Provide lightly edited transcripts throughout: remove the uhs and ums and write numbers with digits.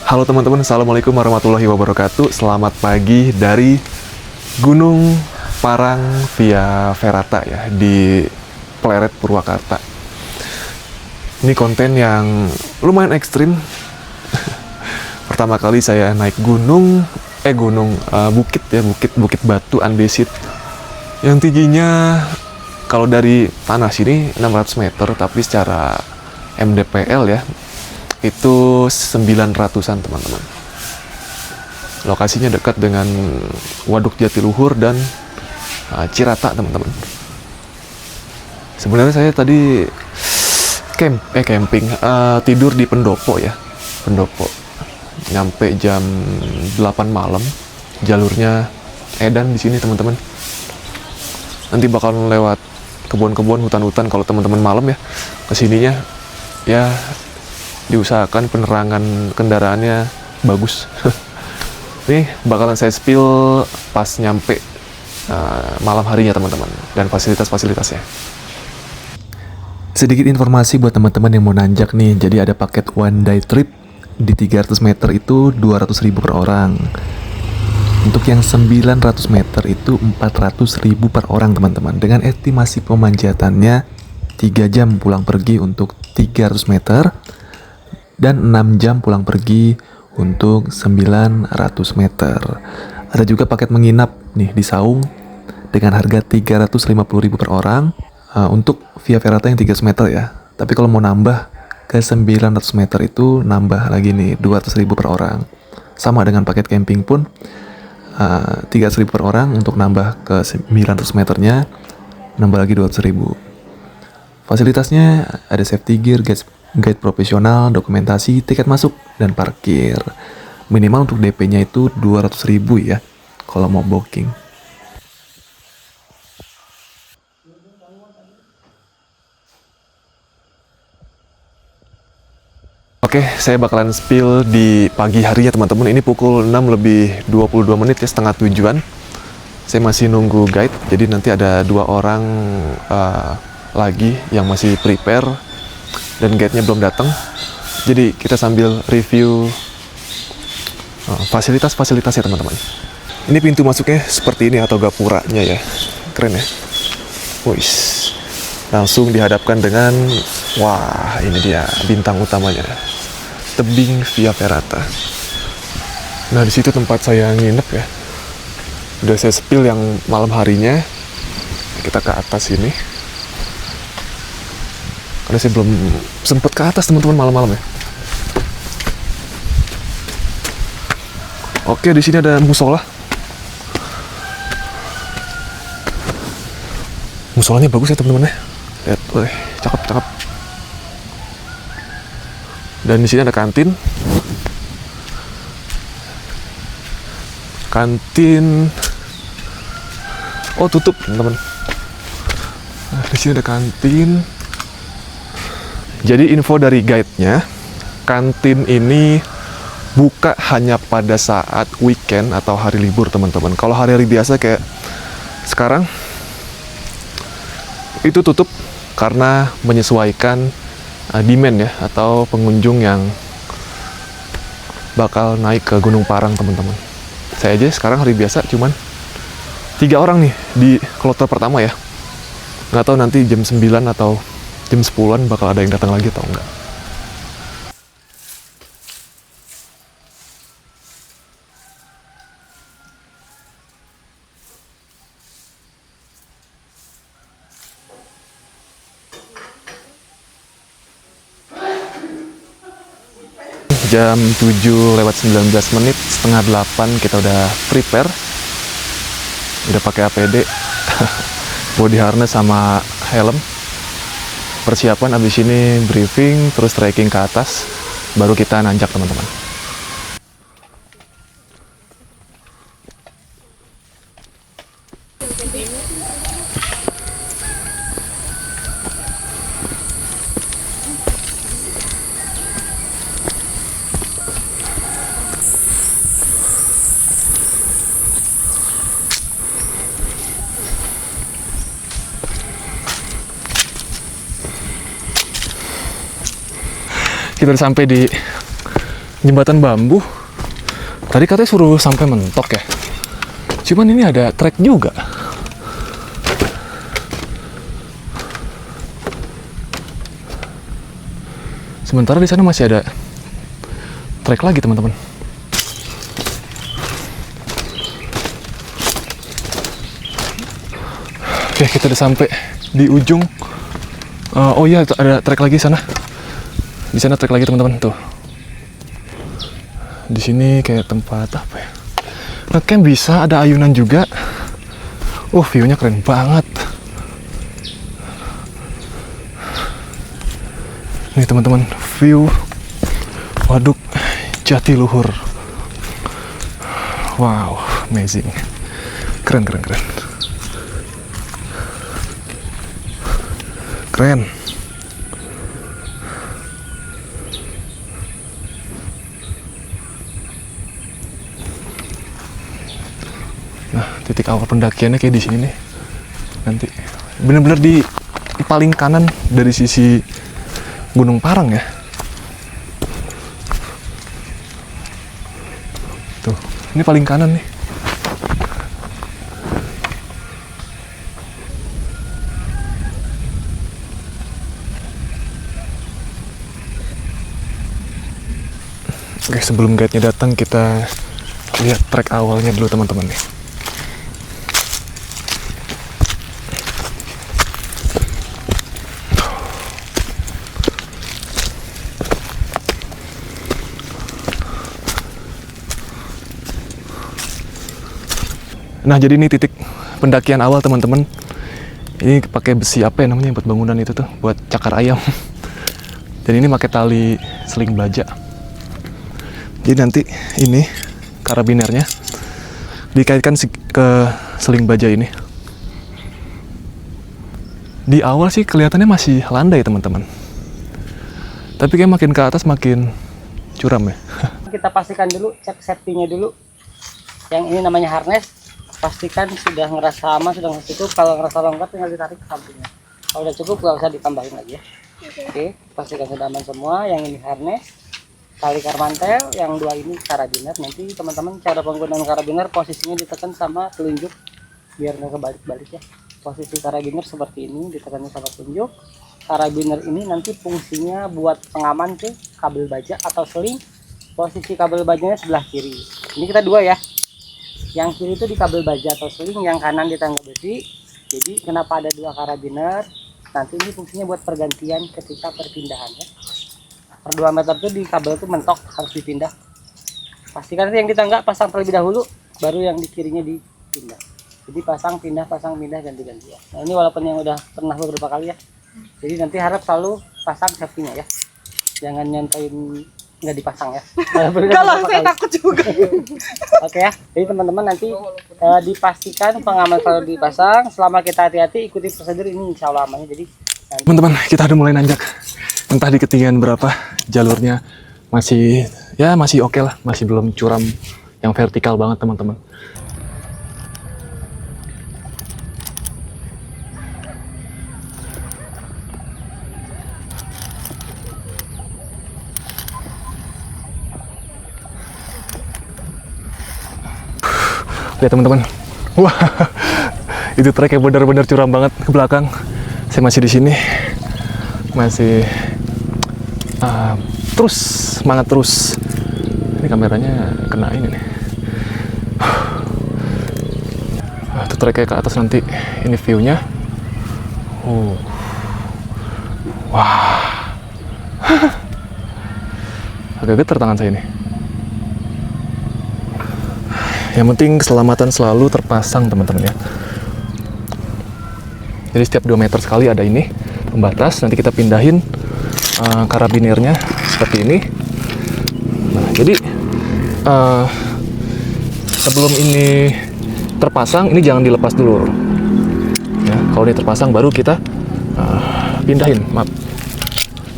Halo teman-teman, Assalamualaikum warahmatullahi wabarakatuh. Selamat pagi dari Gunung Parang via Ferata ya, di Pleret, Purwakarta. Ini konten yang lumayan ekstrim. Pertama kali saya naik bukit Batu Andesit. Yang tingginya kalau dari tanah sini 600 meter, tapi secara MDPL ya, itu 900-an teman-teman. Lokasinya dekat dengan Waduk Jatiluhur dan Cirata teman-teman. Sebenarnya saya tadi camping, tidur di Pendopo ya, Pendopo. Nyampe jam 8 malam. Jalurnya edan di sini teman-teman. Nanti bakal lewat kebun-kebun, hutan-hutan kalau teman-teman malam ya kesininya ya. Diusahakan penerangan kendaraannya bagus. Nih bakalan saya spill pas nyampe malam harinya teman-teman, dan fasilitas-fasilitasnya. Sedikit informasi buat teman-teman yang mau nanjak nih. Jadi ada paket one day trip di 300 meter itu 200.000 per orang. Untuk yang 900 meter itu 400.000 per orang teman-teman. Dengan estimasi pemanjatannya 3 jam pulang pergi untuk 300 meter dan 6 jam pulang pergi untuk 900 meter. Ada juga paket menginap nih di Saung dengan harga 350.000 per orang untuk via Ferata yang 300 meter ya. Tapi kalau mau nambah ke 900 meter itu nambah lagi nih 200.000 per orang. Sama dengan paket camping pun 300.000 per orang untuk nambah ke 900 meternya, nambah lagi 200.000. Fasilitasnya ada safety gear, guide profesional, dokumentasi, tiket masuk, dan parkir. Minimal untuk DP-nya itu 200.000 ya, kalau mau booking. Oke, saya bakalan spill di pagi harinya teman-teman. Ini pukul 6 lebih 22 menit ya, setengah tujuan. Saya masih nunggu guide, jadi nanti ada 2 orang lagi yang masih prepare, dan guide-nya belum datang. Jadi kita sambil review fasilitas-fasilitas ya teman-teman. Ini pintu masuknya seperti ini atau gapuranya ya. Keren ya. Wih. Langsung dihadapkan dengan, wah ini dia bintang utamanya. Tebing via Ferata. Nah di situ tempat saya nginep ya. Udah saya spill yang malam harinya. Kita ke atas ini. Karena saya belum sempet ke atas teman-teman malam-malam ya. Oke, di sini ada musola. Musolanya bagus ya teman-teman ya. Lihat, cakep. Dan di sini ada kantin. Oh, tutup teman-teman. Nah, di sini ada kantin. Jadi info dari guide-nya, kantin ini buka hanya pada saat weekend atau hari libur teman-teman. Kalau hari-hari biasa kayak sekarang itu tutup karena menyesuaikan demand ya, atau pengunjung yang bakal naik ke Gunung Parang teman-teman. Saya aja sekarang hari biasa cuman 3 orang nih di kloter pertama ya. Nggak tahu nanti jam 9 atau jam 10-an bakal ada yang datang lagi atau enggak. Jam 7 lewat 19 menit, setengah 8 kita udah prepare. Udah pakai APD, body harness sama helm. Persiapan abis ini briefing, terus trekking ke atas, baru kita nanjak teman-teman. Kita udah sampai di Jembatan bambu. Tadi katanya suruh sampai mentok ya. Cuman ini ada trek juga. Sementara di sana masih ada trek lagi, teman-teman. Oke, kita udah sampai di ujung. Oh iya, ada trek lagi sana. Di sana trek lagi, teman-teman. Tuh. Di sini kayak tempat apa ya? Ngecamp bisa, ada ayunan juga. View-nya keren banget. Nih, teman-teman, view Waduk Jatiluhur. Wow, amazing. Keren. Keren. Nah, titik awal pendakiannya kayak di sini nih. Nanti bener-bener di paling kanan dari sisi Gunung Parang ya. Tuh, ini paling kanan nih. Oke, sebelum guide-nya datang kita lihat trek awalnya dulu, teman-teman nih. Nah, jadi ini titik pendakian awal, teman-teman. Ini pakai besi apa ya namanya buat bangunan itu tuh, buat cakar ayam. Dan ini pakai tali seling baja. Jadi nanti ini karabinernya dikaitkan ke seling baja ini. Di awal sih kelihatannya masih landai, teman-teman. Tapi kayak makin ke atas makin curam ya. Kita pastikan dulu, cek safety-nya dulu. Yang ini namanya harness, pastikan sudah ngerasa aman, sudah ngerasa cukup. Kalau ngerasa longgar tinggal ditarik ke sampingnya. Kalau udah cukup nggak usah ditambahin lagi ya. Oke, pastikan sudah aman semua. Yang ini harness, tali karmantel, yang dua ini karabiner. Nanti teman-teman cara penggunaan karabiner posisinya ditekan sama telunjuk biar nggak kebalik-balik ya. Posisi karabiner seperti ini, ditekan sama telunjuk. Karabiner ini nanti fungsinya buat pengaman ke kabel baja atau seling. Posisi kabel bajanya sebelah kiri. Ini kita dua ya. Yang kiri itu di kabel baja atau seling, yang kanan di tangga besi. Jadi kenapa ada dua karabiner? Nanti ini fungsinya buat pergantian ketika perpindahan ya. Per 2 meter itu di kabel itu mentok, harus dipindah. Pastikan nanti yang di tangga pasang terlebih dahulu, baru yang di kirinya dipindah. Jadi pasang pindah ganti-ganti ya. Nah, ini walaupun yang udah pernah beberapa kali ya. Jadi nanti harap selalu pasang safety-nya ya. Jangan nyantain nggak dipasang ya. Kalau saya takut juga. Oke ya. Jadi teman-teman nanti dipastikan pengaman selalu dipasang. Selama kita hati-hati ikuti prosedur ini, insya Allah amannya. Jadi teman-teman, kita udah mulai nanjak. Entah di ketinggian berapa, jalurnya masih oke lah, masih belum curam yang vertikal banget, teman-teman. Lihat teman-teman, wah, itu treknya benar-benar curam banget ke belakang. Saya masih di sini, masih terus semangat terus. Ini kameranya kena ini nih. Itu treknya ke atas nanti. Ini view-nya. Wah, agak getar tangan saya ini. Yang penting keselamatan selalu terpasang, teman-teman ya. Jadi setiap 2 meter sekali ada ini pembatas. Nanti kita pindahin karabinernya seperti ini. Nah, jadi sebelum ini terpasang, ini jangan dilepas dulu. Ya, kalau ini terpasang baru kita pindahin. Maaf.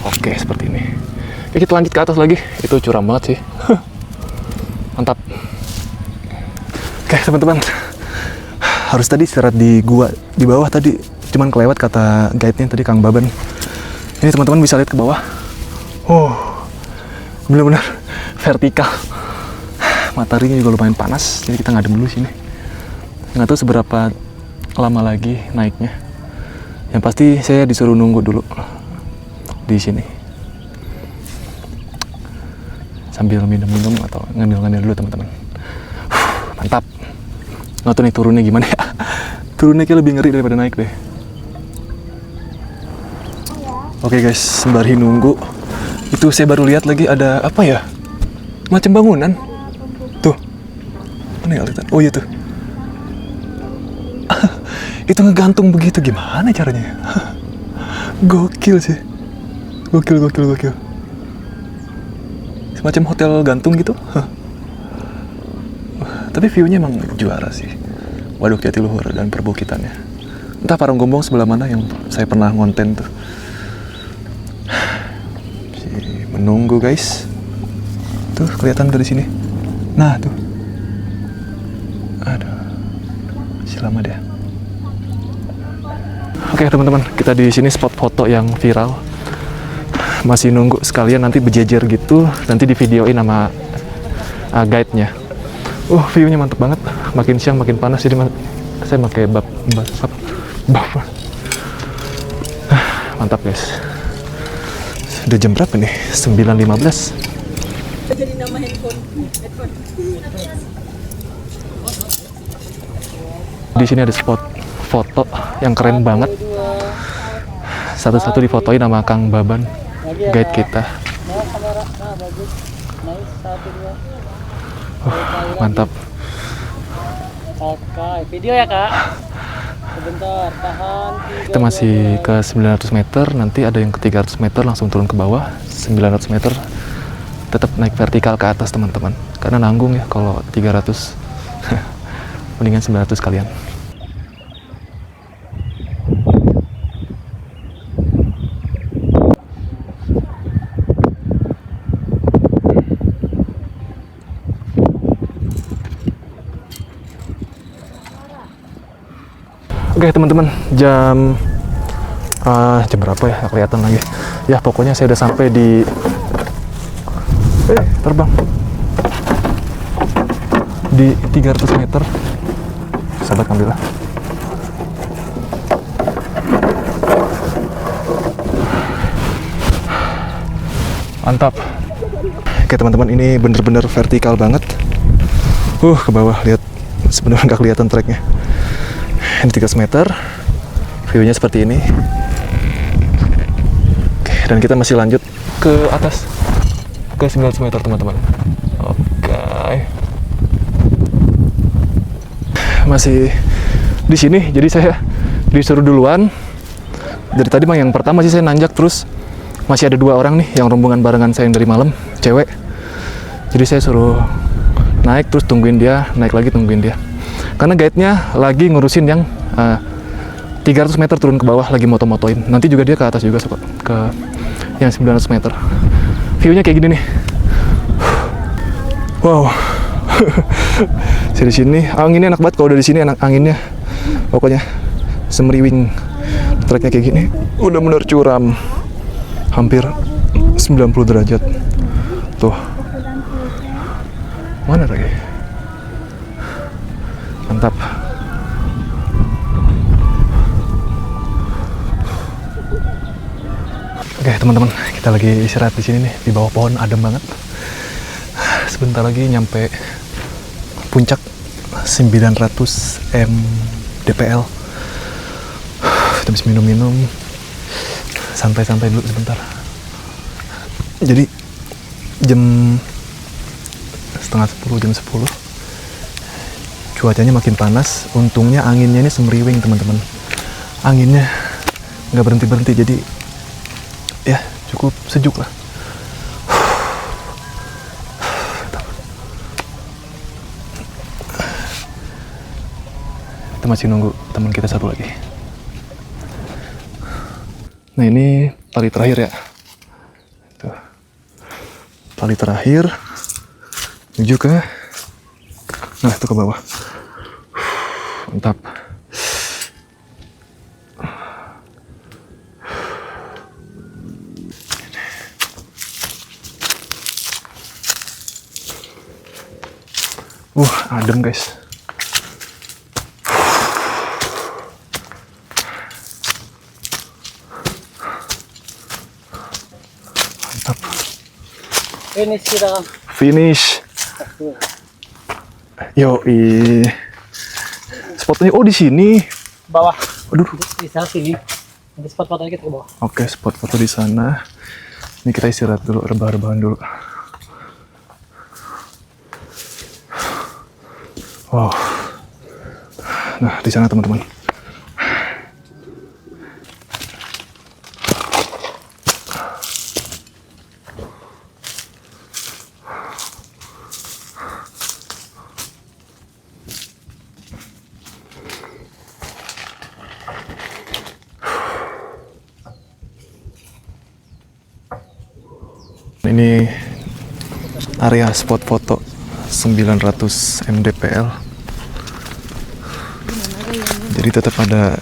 Oke, seperti ini. Oke, kita lanjut ke atas lagi. Itu curam banget sih. Mantap. Oke teman-teman, harus tadi istirahat di gua di bawah tadi, cuman kelewat kata guide-nya tadi Kang Baban. Ini teman-teman bisa lihat ke bawah. bener-bener vertikal. Mataharinya juga lumayan panas, jadi kita ngadem dulu sini. Nggak tahu seberapa lama lagi naiknya. Yang pasti saya disuruh nunggu dulu di sini. Sambil minum-minum atau ngambil-ngambil dulu teman-teman. Mantap. Nggak tahu nih turunnya gimana ya. Turunnya kayak lebih ngeri daripada naik deh. Oke guys, sembari nunggu, itu saya baru lihat lagi ada apa ya? Macam bangunan. Tuh. Mana ya lihat? Oh iya tuh. Itu ngegantung begitu, gimana caranya? Gokil sih. Gokil. Semacam hotel gantung gitu. Tapi view-nya emang juara sih. Waduk Jatiluhur dan perbukitannya. Entah Paranggombong sebelah mana yang saya pernah ngonten tuh. Menunggu guys. Tuh kelihatan dari sini. Nah tuh. Aduh. Masih lama deh. Oke teman-teman, kita di sini spot foto yang viral. Masih nunggu sekalian nanti berjejer gitu, nanti di videoin sama guide-nya. View-nya mantep banget. Makin siang makin panas, jadi saya pakai bab. Mantap guys. Udah jam berapa nih? 9.15. Jadi nama handphone. Di sini ada spot foto yang keren banget. Satu-satu difotoin sama Kang Baban, guide kita. Bagus. Nice, 1, 2. Mantap. Oke, video ya kak. Sebentar, tahan. Kita masih ke 900 meter, nanti ada yang ke 300 meter langsung turun ke bawah. 900 meter tetap naik vertikal ke atas teman-teman. Karena nanggung ya kalau 300. Mendingan 900 kalian. Oke teman-teman, jam berapa ya? Nggak kelihatan lagi. Ya pokoknya saya udah sampai di terbang di 300 meter. Sahabat ambillah. Mantap. Oke teman-teman, ini bener-bener vertikal banget. Ke bawah lihat, sebenarnya nggak kelihatan treknya. Ini 300 meter, view-nya seperti ini. Oke, dan kita masih lanjut ke atas, ke 900 meter teman-teman. Oke. Masih di sini, jadi saya disuruh duluan. Dari tadi mah yang pertama sih saya nanjak, terus masih ada 2 orang nih yang rombongan barengan saya yang dari malam, cewek. Jadi saya suruh naik, terus tungguin dia, naik lagi tungguin dia. Karena guide-nya lagi ngurusin yang 300 meter turun ke bawah, lagi moto-motoin. Nanti juga dia ke atas juga, ke yang 900 meter. View-nya kayak gini nih. Wow. Dari sini anginnya enak banget, kalau dari sini enak anginnya. Pokoknya semeriwing. Treknya kayak gini. Udah bener curam. Hampir 90 derajat. Tuh. Mana lagi? Mantap. Oke teman-teman, kita lagi istirahat di sini nih, di bawah pohon adem banget. Sebentar lagi nyampe puncak 900 mdpl. Kita bisa minum-minum, santai-santai dulu sebentar. Jadi jam setengah 10, jam 10 cuacanya makin panas. Untungnya anginnya ini semeriwing teman-teman. Anginnya nggak berhenti-berhenti, jadi ya cukup sejuk lah. Kita masih nunggu teman kita satu lagi. Nah ini tali terakhir ya. Tuh. Tali terakhir menuju ke, nah itu ke bawah. Mantap. Adem guys. Mantap. Finish kita kan. Finish. Yoi. Spotnya di sini. Bawah. Aduh. Di sana sini. Nanti spot fotonya kita ke bawah. Oke, spot foto di sana. Ini kita istirahat dulu, rebah-rebahan dulu. Wow. Nah, di sana teman-teman. Ini area spot foto 900 mdpl. Jadi tetap ada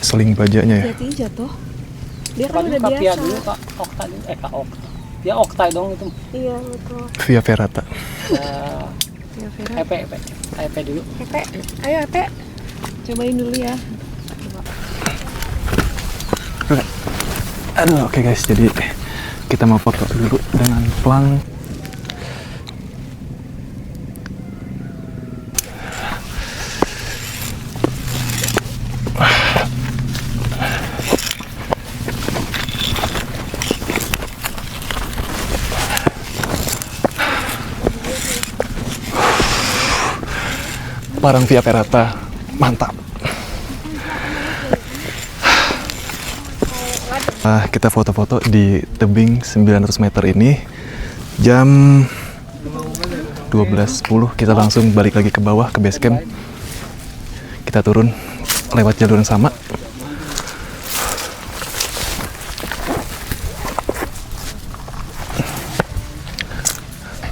seling bajanya ya. Hati-hati jatuh. Dia kan Tadi udah Via biasa. dulu Kak Okta dulu. Kak Okta. Dia Okta dong itu. Iya betul. Via Ferrata. Ya Vera. EP dulu. Epe, ayo Epe. Cobain dulu ya. Aduh, oke guys, jadi kita mau foto dulu dengan pelang. Barang Via Ferrata, mantap. Kita foto-foto di tebing 900 meter ini jam 12.10. Kita langsung balik lagi ke bawah ke base camp. Kita turun lewat jalur yang sama.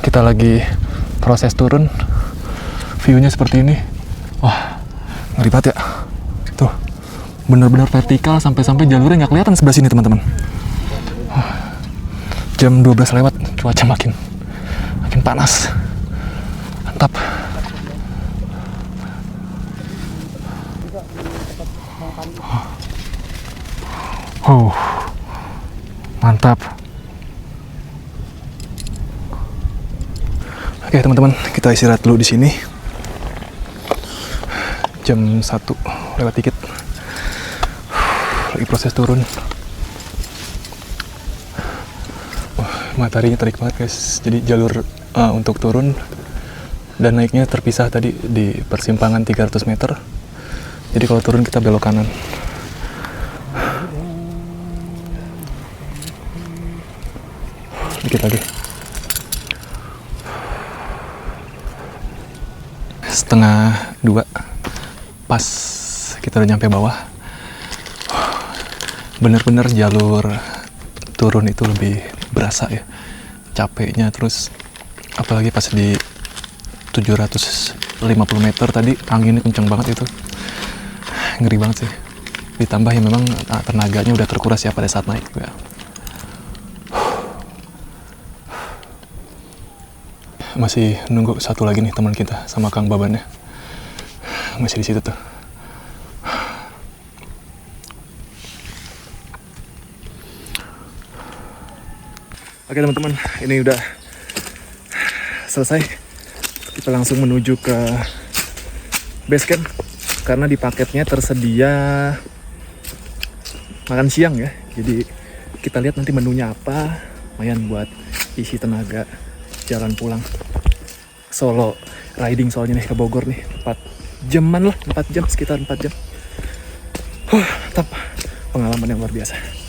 Kita lagi proses turun. View-nya seperti ini. Wah, ngeri banget ya. Tuh, bener-bener vertikal sampai-sampai jalurnya nggak kelihatan sebelah sini teman-teman. Jam 12 lewat, cuaca makin panas. Mantap. Mantap. Oke teman-teman, kita istirahat dulu di sini. Jam 1 lewat dikit. Lagi proses turun. Mataharinya terik banget guys. Jadi jalur untuk turun dan naiknya terpisah tadi di persimpangan 300 meter. Jadi kalau turun kita belok kanan. Dikit lagi. Setengah 2 pas kita udah nyampe bawah. Bener-bener jalur turun itu lebih berasa ya capeknya, terus apalagi pas di 750 meter tadi anginnya kencang banget, itu ngeri banget sih. Ditambah ya memang tenaganya udah terkuras ya pada saat naik ya. Masih nunggu satu lagi nih teman kita sama Kang Babannya, masih di situ tuh. Oke teman-teman, ini udah selesai. Kita langsung menuju ke base camp karena di paketnya tersedia makan siang ya. Jadi kita lihat nanti menunya apa, lumayan buat isi tenaga jalan pulang. Solo riding soalnya nih ke Bogor nih, 4 jaman lah, 4 jam, sekitar 4 jam. Mantap, pengalaman yang luar biasa.